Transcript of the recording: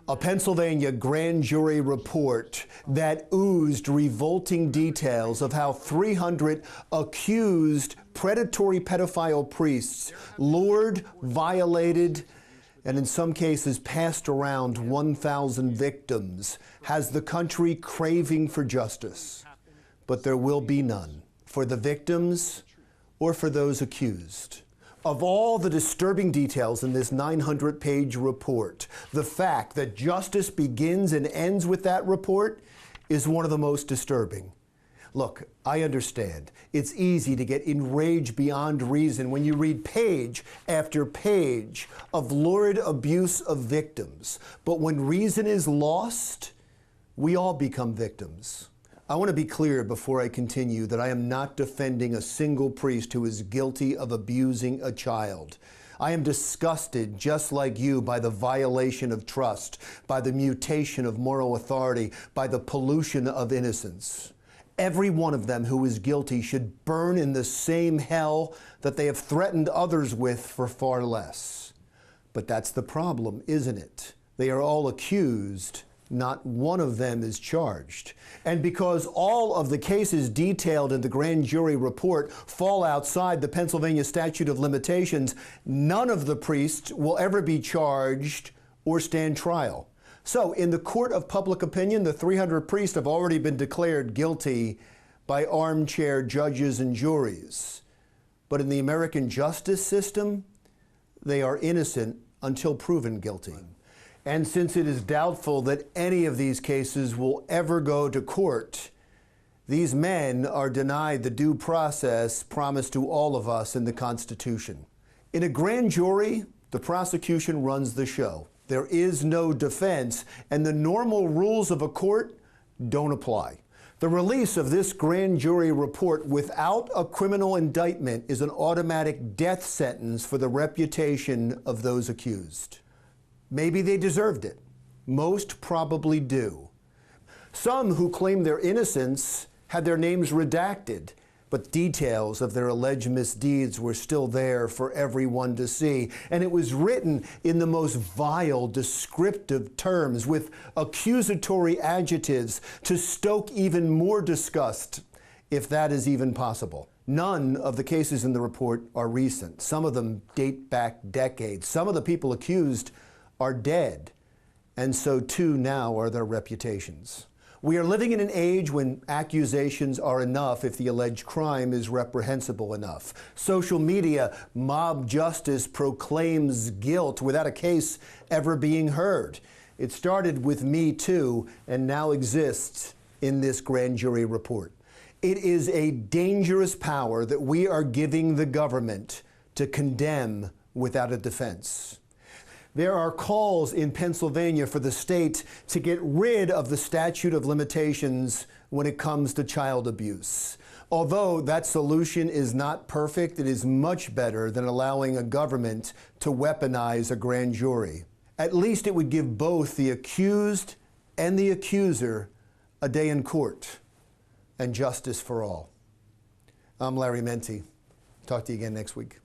A Pennsylvania grand jury report that oozed revolting details of how 300 accused predatory pedophile priests lured, violated, and in some cases passed around 1,000 victims has the country craving for justice. But there will be none for the victims or for those accused. Of all the disturbing details in this 900-page report, the fact that justice begins and ends with that report is one of the most disturbing. Look, I understand. It's easy to get enraged beyond reason when you read page after page of lurid abuse of victims. But when reason is lost, we all become victims. I want to be clear before I continue that I am not defending a single priest who is guilty of abusing a child. I am disgusted, just like you, by the violation of trust, by the mutation of moral authority, by the pollution of innocence. Every one of them who is guilty should burn in the same hell that they have threatened others with for far less. But that's the problem, isn't it? They are all accused. Not one of them is charged. And because all of the cases detailed in the grand jury report fall outside the Pennsylvania statute of limitations, none of the priests will ever be charged or stand trial. So in the court of public opinion, the 300 priests have already been declared guilty by armchair judges and juries. But in the American justice system, they are innocent until proven guilty. And since it is doubtful that any of these cases will ever go to court, these men are denied the due process promised to all of us in the Constitution. In a grand jury, the prosecution runs the show. There is no defense, and the normal rules of a court don't apply. The release of this grand jury report without a criminal indictment is an automatic death sentence for the reputation of those accused. Maybe they deserved it. Most probably do. Some who claim their innocence had their names redacted, but details of their alleged misdeeds were still there for everyone to see. And it was written in the most vile, descriptive terms with accusatory adjectives to stoke even more disgust, if that is even possible. None of the cases in the report are recent. Some of them date back decades. Some of the people accused are dead, and so too now are their reputations. We are living in an age when accusations are enough if the alleged crime is reprehensible enough. Social media, mob justice proclaims guilt without a case ever being heard. It started with Me Too and now exists in this grand jury report. It is a dangerous power that we are giving the government to condemn without a defense. There are calls in Pennsylvania for the state to get rid of the statute of limitations when it comes to child abuse. Although that solution is not perfect, it is much better than allowing a government to weaponize a grand jury. At least it would give both the accused and the accuser a day in court and justice for all. I'm Larry Menti. Talk to you again next week.